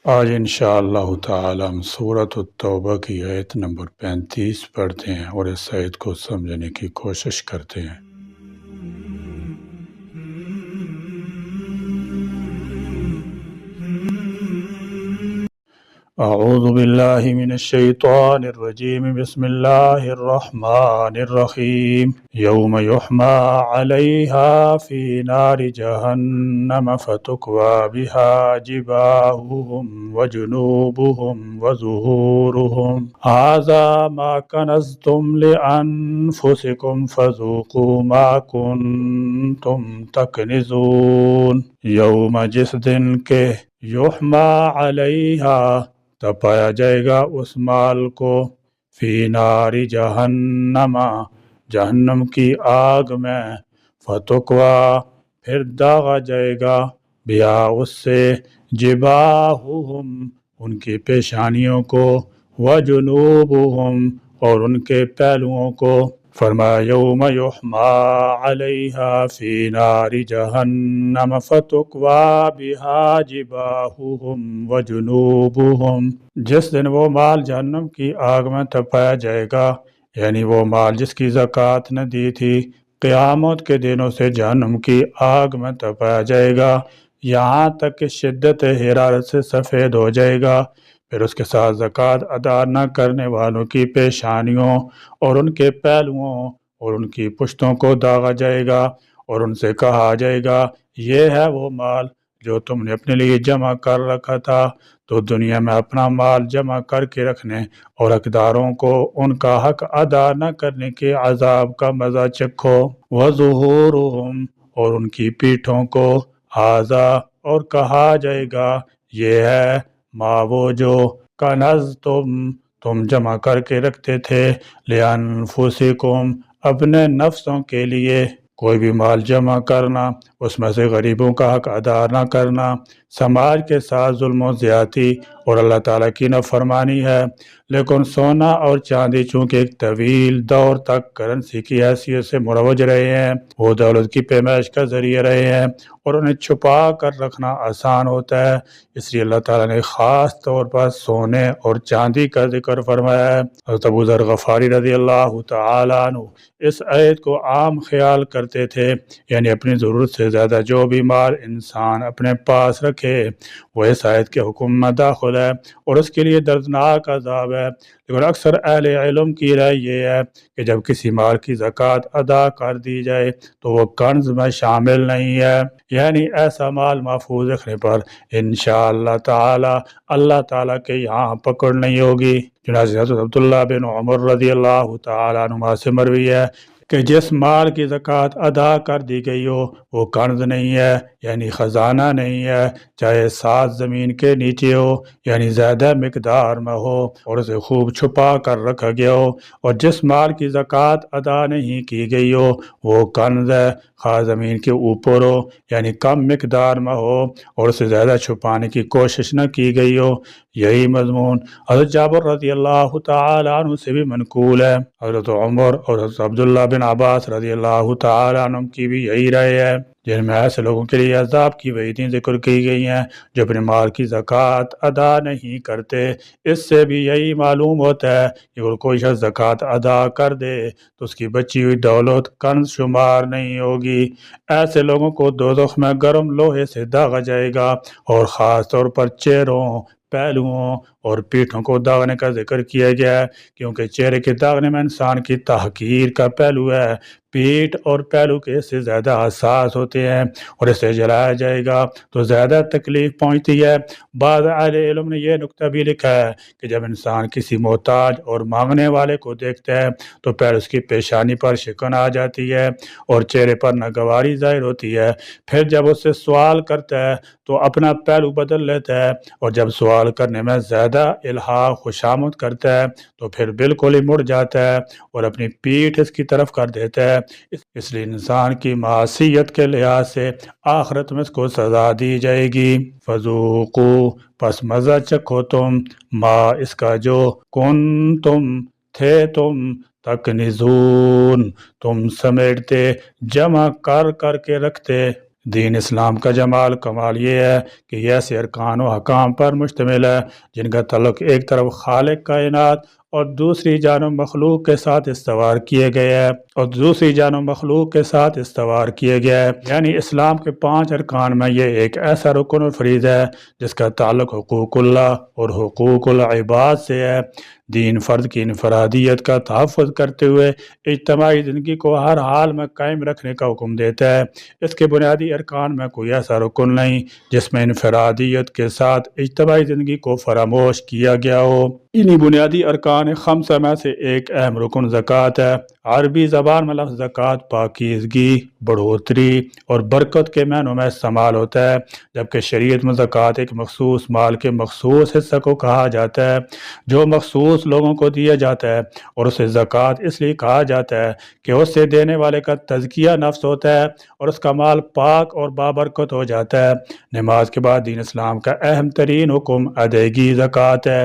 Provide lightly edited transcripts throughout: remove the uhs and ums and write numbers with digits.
آج انشاءاللہ تعالی ہم سورۃ التوبہ کی آیت نمبر 35 پڑھتے ہیں اور اس آیت کو سمجھنے کی کوشش کرتے ہیں۔ اعوذ باللہ من الشیطان الرجیم، بسم اللہ الرحمن الرحیم۔ یوم یحمى علیہا فی نار جہنم فتکوی بہا جباہہم وجنوبہم وظہورہم ھذا ما کنزتم لانفسکم فذوقوا ما کنتم تکنزون۔ یوم جس دن کے یحمى علیہا تپایا جائے گا اس مال کو، فی نار جہنم جہنم کی آگ میں، فتکوی پھر داغا جائے گا، بیا اس سے، جباہہم ان کی پیشانیوں کو، وجنوبہم اور ان کے پہلوؤں کو۔ فرمایا یوم یحمى علیہا فی نار جہنم فتکوی بہا جباہہم وجنوبہم۔ جس دن وہ مال جہنم کی آگ میں تپایا جائے گا، یعنی وہ مال جس کی زکوٰۃ نہ دی تھی، قیامت کے دنوں سے جہنم کی آگ میں تپایا جائے گا، یہاں تک کہ شدت حرارت سے سفید ہو جائے گا۔ پھر اس کے ساتھ زکوٰۃ ادا نہ کرنے والوں کی پیشانیوں اور ان کے پہلوؤں اور ان کی پشتوں کو داغا جائے گا، اور ان سے کہا جائے گا یہ ہے وہ مال جو تم نے اپنے لیے جمع کر رکھا تھا، تو دنیا میں اپنا مال جمع کر کے رکھنے اور حقداروں کو ان کا حق ادا نہ کرنے کے عذاب کا مزہ چکھو۔ وظہورہم اور ان کی پیٹھوں کو، ھذا اور کہا جائے گا یہ ہے، ما وہ جو، تم جمع کر کے رکھتے تھے، لانفسکم اپنے نفسوں کے لیے۔ کوئی بھی مال جمع کرنا، اس میں سے غریبوں کا حق ادا نہ کرنا، سماج کے ساتھ ظلم و زیادتی اور اللہ تعالیٰ کی نافرمانی ہے۔ لیکن سونا اور چاندی چونکہ ایک طویل دور تک کرنسی کی حیثیت سے مروج رہے ہیں، وہ دولت کی پیمائش کا ذریعہ رہے ہیں، اور انہیں چھپا کر رکھنا آسان ہوتا ہے، اس لیے اللہ تعالیٰ نے خاص طور پر سونے اور چاندی کا ذکر فرمایا ہے۔ حضرت ابو ذر غفاری رضی اللہ تعالیٰ عنہ اس آیت کو عام خیال کرتے تھے، یعنی اپنی ضرورت سے زیادہ جو بھی مال انسان اپنے پاس رکھے وہ اس آیت کے حکم میں داخل ہے اور اس کے لیے دردناک عذاب ہے۔ لیکن اکثر اہل علم کی رائے یہ ہے کہ جب کسی مال کی زکوٰۃ ادا کر دی جائے تو وہ کنز میں شامل نہیں ہے، یعنی ایسا مال محفوظ رکھنے پر انشاءاللہ تعالی اللہ تعالیٰ کے یہاں پکڑ نہیں ہوگی۔ چنانچہ حضرت عبداللہ بن عمر رضی اللہ تعالیٰ عنہما سے مروی ہے کہ جس مال کی زکوٰۃ ادا کر دی گئی ہو وہ کنز نہیں ہے، یعنی خزانہ نہیں ہے، چاہے 7 زمین کے نیچے ہو، یعنی زیادہ مقدار میں ہو اور اسے خوب چھپا کر رکھا گیا ہو، اور جس مال کی زکوٰۃ ادا نہیں کی گئی ہو وہ کنز ہے، خواہ زمین کے اوپر ہو یعنی کم مقدار میں ہو اور اسے زیادہ چھپانے کی کوشش نہ کی گئی ہو۔ یہی مضمون حضرت جابر رضی اللہ تعالی عنہ سے بھی منقول ہے۔ حضرت عمر اور حضرت عبداللہ بن عباس رضی اللہ تعالی عنہ کی بھی یہی رائے ہے، جن میں ایسے لوگوں کے لیے عذاب کی وعیدیں ذکر کی گئی ہیں جو اپنے مال کی زکوٰۃ ادا نہیں کرتے۔ اس سے بھی یہی معلوم ہوتا ہے کہ اگر کوئی شخص زکوٰۃ ادا کر دے تو اس کی بچی ہوئی دولت کنز شمار نہیں ہوگی۔ ایسے لوگوں کو دوزخ میں گرم لوہے سے داغا جائے گا، اور خاص طور پر چہروں، پہلوؤں اور پیٹھوں کو داغنے کا ذکر کیا گیا ہے، کیونکہ چہرے کے داغنے میں انسان کی تحقیر کا پہلو ہے، پیٹھ اور پہلو کے اس سے زیادہ حساس ہوتے ہیں اور اسے جلایا جائے گا تو زیادہ تکلیف پہنچتی ہے۔ بعض اہل علم نے یہ نکتہ بھی لکھا ہے کہ جب انسان کسی محتاج اور مانگنے والے کو دیکھتا ہے تو پہلے اس کی پیشانی پر شکن آ جاتی ہے اور چہرے پر ناگواری ظاہر ہوتی ہے، پھر جب اس سے سوال کرتا ہے تو اپنا پہلو بدل لیتا ہے، اور جب سوال کرنے میں زیادہ الحاح خوشامد کرتا ہے تو پھر بالکل ہی مڑ جاتا ہے اور اپنی پیٹھ اس کی طرف کر دیتا ہے۔ اس لیے انسان کی معصیت کے لحاظ سے آخرت میں اس کو سزا دی جائے گی۔ فذوقوا پس مزہ چکھو تم، ما اس کا جو، کنتم تھے تم، تکنزون تم سمیٹتے، جمع کر کر کے رکھتے، دین اسلام کا جمال کمال یہ ہے کہ یہ ایسے ارکان و حکام پر مشتمل ہے جن کا تعلق ایک طرف خالق کائنات اور دوسری جانب مخلوق کے ساتھ استوار کیے گئے ہے یعنی اسلام کے 5 ارکان میں یہ ایک ایسا رکن و فریض ہے جس کا تعلق حقوق اللہ اور حقوق العباد سے ہے۔ دین فرد کی انفرادیت کا تحفظ کرتے ہوئے اجتماعی زندگی کو ہر حال میں قائم رکھنے کا حکم دیتا ہے۔ اس کے بنیادی ارکان میں کوئی ایسا رکن نہیں جس میں انفرادیت کے ساتھ اجتماعی زندگی کو فراموش کیا گیا ہو۔ انہی بنیادی ارکان خمسہ میں سے ایک اہم رکن زکوٰۃ ہے۔ عربی زبان میں لفظ زکوٰۃ پاکیزگی، بڑھوتری اور برکت کے معنوں میں استعمال ہوتا ہے، جبکہ شریعت میں زکوٰۃ ایک مخصوص مال کے مخصوص حصہ کو کہا جاتا ہے جو مخصوص لوگوں کو دیا جاتا ہے، اور اسے زکوٰۃ اس لیے کہا جاتا ہے کہ اس سے دینے والے کا تزکیہ نفس ہوتا ہے اور اس کا مال پاک اور بابرکت ہو جاتا ہے۔ نماز کے بعد دین اسلام کا اہم ترین حکم ادائیگی زکوٰۃ ہے۔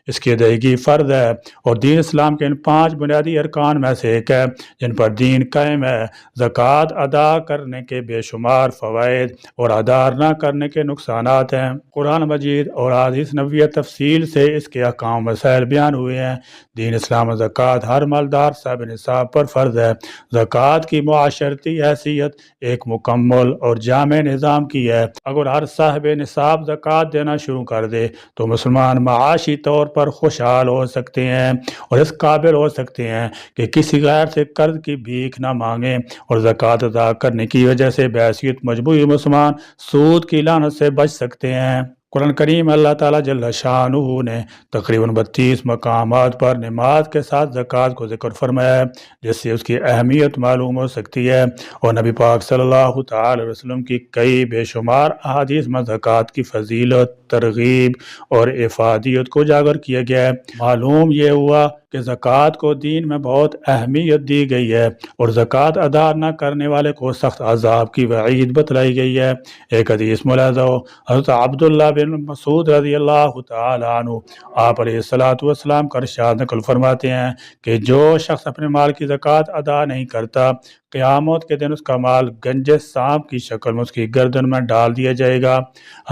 اس کی ادائیگی فرض ہے اور دین اسلام کے ان 5 بنیادی ارکان میں سے ایک ہے جن پر دین قائم ہے۔ زکوٰۃ ادا کرنے کے بے شمار فوائد اور ادا نہ کرنے کے نقصانات ہیں۔ قرآن مجید اور احادیث نبویہ تفصیل سے اس کے احکام مسائل بیان ہوئے ہیں۔ دین اسلام میں زکوٰۃ ہر مالدار صاحب نصاب پر فرض ہے۔ زکوٰۃ کی معاشرتی حیثیت ایک مکمل اور جامع نظام کی ہے۔ اگر ہر صاحب نصاب زکوٰۃ دینا شروع کر دے تو مسلمان معاشی طور پر خوشحال ہو سکتے ہیں اور اس قابل ہو سکتے ہیں کہ کسی غیر سے قرض کی بھیک نہ مانگیں، اور زکوٰۃ ادا کرنے کی وجہ سے بحیثیت مجموعی مسلمان سود کی لعنت سے بچ سکتے ہیں۔ قرآن کریم اللہ تعالیٰ جل شانہ نے تقریباً 32 مقامات پر نماز کے ساتھ زکوٰۃ کو ذکر فرمایا ہے، جس سے اس کی اہمیت معلوم ہو سکتی ہے، اور نبی پاک صلی اللہ تعالی علیہ وسلم کی کئی بے شمار احادیث میں زکوٰۃ کی فضیلت، ترغیب اور افادیت کو اجاگر کیا گیا ہے۔ معلوم یہ ہوا کہ زکوٰۃ کو دین میں بہت اہمیت دی گئی ہے اور زکوٰۃ ادا نہ کرنے والے کو سخت عذاب کی وعید بتلائی گئی ہے۔ ایک حدیث ملاحظہ ہو، حضرت عبداللہ بن مسعود رضی اللہ تعالی عنہ آپ علیہ الصلوۃ والسلام کا ارشاد نقل فرماتے ہیں کہ جو شخص اپنے مال کی زکوٰۃ ادا نہیں کرتا، قیامت کے دن اس کا مال گنج سانپ کی شکل میں اس کی گردن میں ڈال دیا جائے گا۔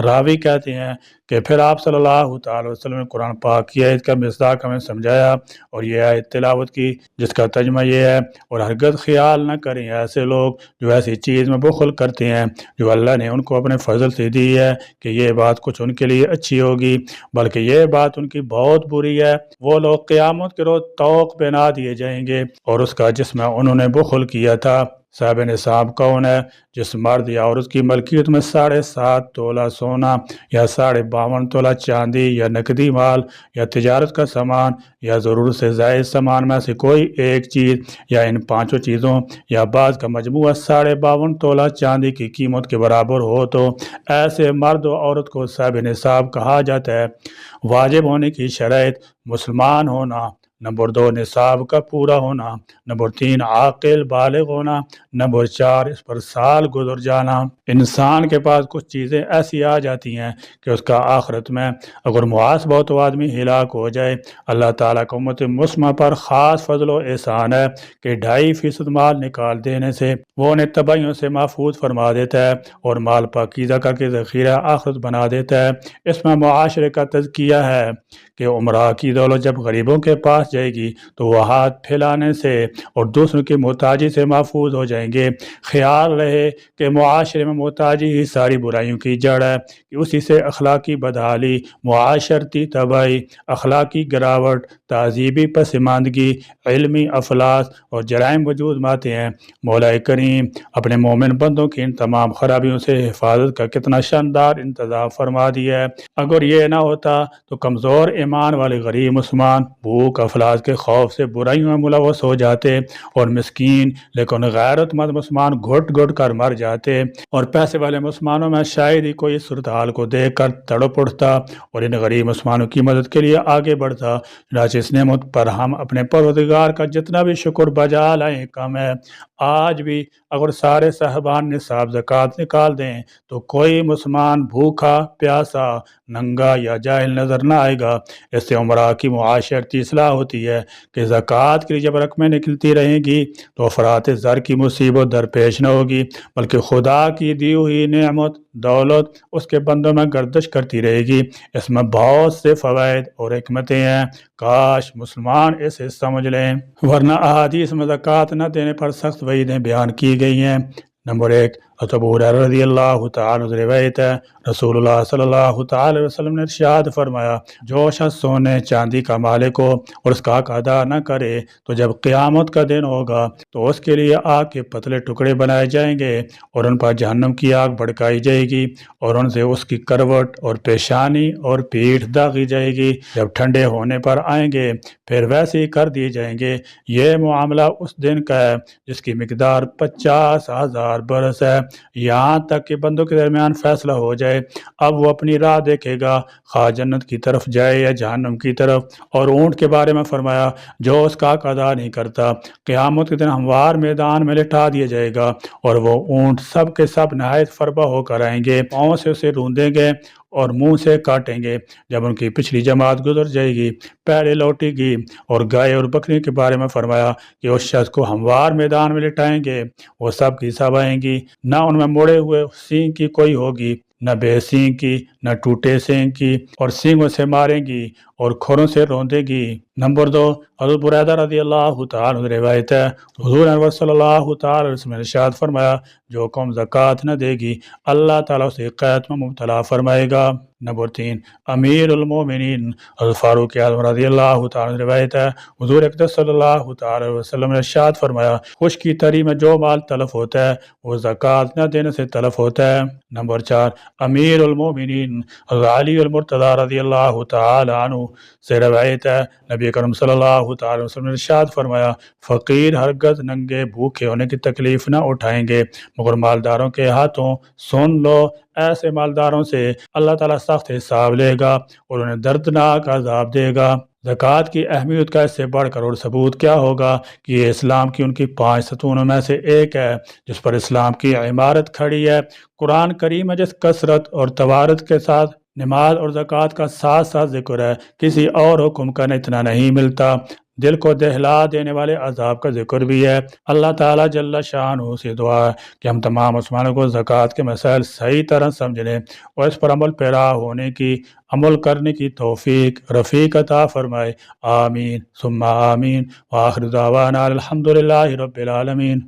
راوی کہتے ہیں کہ پھر آپ صلی اللہ تعالی وسلم نے قرآن پاک کی آیت کا مصداق ہمیں سمجھایا اور یہ آیت تلاوت کی، جس کا ترجمہ یہ ہے، اور ہرگز خیال نہ کریں ایسے لوگ جو ایسی چیز میں بخل کرتے ہیں جو اللہ نے ان کو اپنے فضل سے دی ہے کہ یہ بات کچھ ان کے لیے اچھی ہوگی، بلکہ یہ بات ان کی بہت بری ہے۔ وہ لوگ قیامت کے روز طوق بنا دیے جائیں گے اور اس کا جس میں انہوں نے بخل کیا تھا۔ صاحب نصاب کون ہے؟ جس مرد یا عورت کی ملکیت میں 7.5 تولہ سونا یا 52.5 تولہ چاندی یا نقدی مال یا تجارت کا سامان یا ضرورت سے زائد سامان میں سے کوئی ایک چیز یا ان 5 چیزوں یا بعض کا مجموعہ 52.5 تولہ چاندی کی قیمت کے برابر ہو تو ایسے مرد و عورت کو صاحب نصاب کہا جاتا ہے۔ واجب ہونے کی شرائط: مسلمان ہونا، نمبر 2 نصاب کا پورا ہونا، نمبر 3 عاقل بالغ ہونا، نمبر 4 اس پر سال گزر جانا۔ انسان کے پاس کچھ چیزیں ایسی آ جاتی ہیں کہ اس کا آخرت میں اگر محاسبہ ہو تو آدمی ہلاک ہو جائے۔ اللہ تعالیٰ کا امت مسلمہ پر خاص فضل و احسان ہے کہ 2.5% مال نکال دینے سے وہ انہیں تباہیوں سے محفوظ فرما دیتا ہے اور مال پاکیزہ کر کے ذخیرہ آخرت بنا دیتا ہے۔ اس میں معاشرے کا تزکیہ ہے کہ عمرہ کی دولت جب غریبوں کے پاس جائے گی تو وہ ہاتھ پھیلانے سے اور دوسروں کی محتاجی سے محفوظ ہو جائیں گے۔ خیال رہے کہ معاشرے میں محتاجی ہی ساری برائیوں کی جڑ ہے، کہ اسی سے اخلاقی بدحالی، معاشرتی تباہی، اخلاقی گراوٹ، تہذیبی پسماندگی، علمی افلاس اور جرائم وجود میں آتے ہیں۔ مولا کریم اپنے مومن بندوں کی ان تمام خرابیوں سے حفاظت کا کتنا شاندار انتظام فرما دیا ہے۔ اگر یہ نہ ہوتا تو کمزور ایمان والے غریب مسلمان بھوک افلاس کے خوف سے برائیوں میں ملوث ہو جاتے اور مسکین لیکن غیرت مند مسلمان گھٹ گھٹ کر مر جاتے، اور پیسے والے مسلمانوں میں شاید ہی کوئی اس صورتحال کو دیکھ کر تڑپ اٹھتا اور ان غریب مسلمانوں کی مدد کے لیے آگے بڑھتا۔ چنانچہ اس نعمت پر ہم اپنے پروردگار کا جتنا بھی شکر بجا لائیں کم ہے۔ آج بھی اگر سارے صاحبان نصاب زکوٰۃ نکال دیں تو کوئی مسلمان بھوکا پیاسا ننگا یا جاہل نظر نہ آئے گا۔ اس سے عمرہ کی معاشرتی اصلاح ہوتی ہے کہ زکوٰۃ کے لیے جب رقمیں نکلتی رہیں گی تو افراط زر کی مصیبت درپیش نہ ہوگی، بلکہ خدا کی دی ہوئی نعمت دولت اس کے بندوں میں گردش کرتی رہے گی۔ اس میں بہت سے فوائد اور حکمتیں ہیں، کاش مسلمان اسے سمجھ لیں، ورنہ احادیث میں زکوٰۃ نہ دینے پر سخت وعیدیں بیان کی گئی ہیں۔ نمبر 1، ابو ہریرہ رضی اللہ تعالیٰ عنہ روایت ہے، رسول اللہ صلی اللہ تعالیٰ علیہ وسلم نے ارشاد فرمایا، جو شخص سونے چاندی کا مالک ہو اور اس کا حق ادا نہ کرے تو جب قیامت کا دن ہوگا تو اس کے لیے آگ کے پتلے ٹکڑے بنائے جائیں گے اور ان پر جہنم کی آگ بھڑکائی جائے گی اور ان سے اس کی کروٹ اور پیشانی اور پیٹھ داغی جائے گی، جب ٹھنڈے ہونے پر آئیں گے پھر ویسے ہی کر دیے جائیں گے۔ یہ معاملہ اس دن کا ہے جس کی مقدار 50,000 برس ہے، یہاں تک کہ بندوں کے درمیان فیصلہ ہو جائے۔ اب وہ اپنی راہ دیکھے گا، خواہ جنت کی طرف جائے یا جہنم کی طرف۔ اور اونٹ کے بارے میں فرمایا، جو اس کا حق ادا نہیں کرتا قیامت کے دن ہموار میدان میں لٹا دیا جائے گا اور وہ اونٹ سب کے سب نہایت فربہ ہو کر آئیں گے، پاؤں سے اسے روندیں گے اور منہ سے کاٹیں گے۔ جب ان کی پچھلی جماعت گزر جائے گی پہلے لوٹے گی۔ اور گائے اور بکری کے بارے میں فرمایا کہ اس شخص کو ہموار میدان میں لٹائیں گے، وہ سب کی سب آئیں گی، نہ ان میں مڑے ہوئے سینگ کی کوئی ہوگی، نہ بے سینگ کی، نہ ٹوٹے سینگ کی، اور سینگوں سے ماریں گی اور کھروں سے روندے گی۔ نمبر 2، حضرت بریدہ رضی اللہ تعالیٰ عنہ روایت ہے، حضور انور صلی اللہ تعالیٰ علیہ وسلم نے ارشاد فرمایا، جو قوم زکوٰۃ نہ دے گی اللہ تعالیٰ اسے قحط میں مبتلا فرمائے گا۔ نمبر 3، امیر المومنین حضرت فاروق اعظم رضی اللہ تعالیٰ عنہ روایت ہے، حضور اقدس صلی اللہ تعالیٰ علیہ وسلم نے ارشاد فرمایا، خشکی تری میں جو مال تلف ہوتا ہے وہ زکوٰۃ نہ دینے سے تلف ہوتا ہے۔ نمبر 4، امیر المومنین حضرت علی المرتضیٰ رضی اللہ تعالیٰ عنہ سے روایت ہے، نبی کرم صلی اللہ تعالیٰ علیہ وسلم نے ارشاد فرمایا، فقیر ہرگز ننگے بھوکے ہونے کی تکلیف نہ اٹھائیں گے مگر مالداروں کے ہاتھوں۔ سن لو، ایسے مالداروں سے اللہ تعالیٰ سخت حساب لے گا اور انہیں دردناک عذاب دے گا۔ زکوٰۃ کی اہمیت کا اس سے بڑھ کر اور ثبوت کیا ہوگا کہ یہ اسلام کی ان کی 5 ستونوں میں سے ایک ہے جس پر اسلام کی عمارت کھڑی ہے۔ قرآن کریم میں جس کثرت اور توارت کے ساتھ نماز اور زکوٰۃ کا ساتھ ساتھ ذکر ہے، کسی اور حکم کا اتنا نہیں ملتا۔ دل کو دہلا دینے والے عذاب کا ذکر بھی ہے۔ اللہ تعالیٰ جل شانہ سے دعا ہے کہ ہم تمام مسلمانوں کو زکوٰۃ کے مسائل صحیح طرح سمجھنے اور اس پر عمل پیرا ہونے کی، عمل کرنے کی توفیق رفیق عطا فرمائے۔ آمین ثم آمین، وآخر دعوانا الحمد للہ رب العالمین۔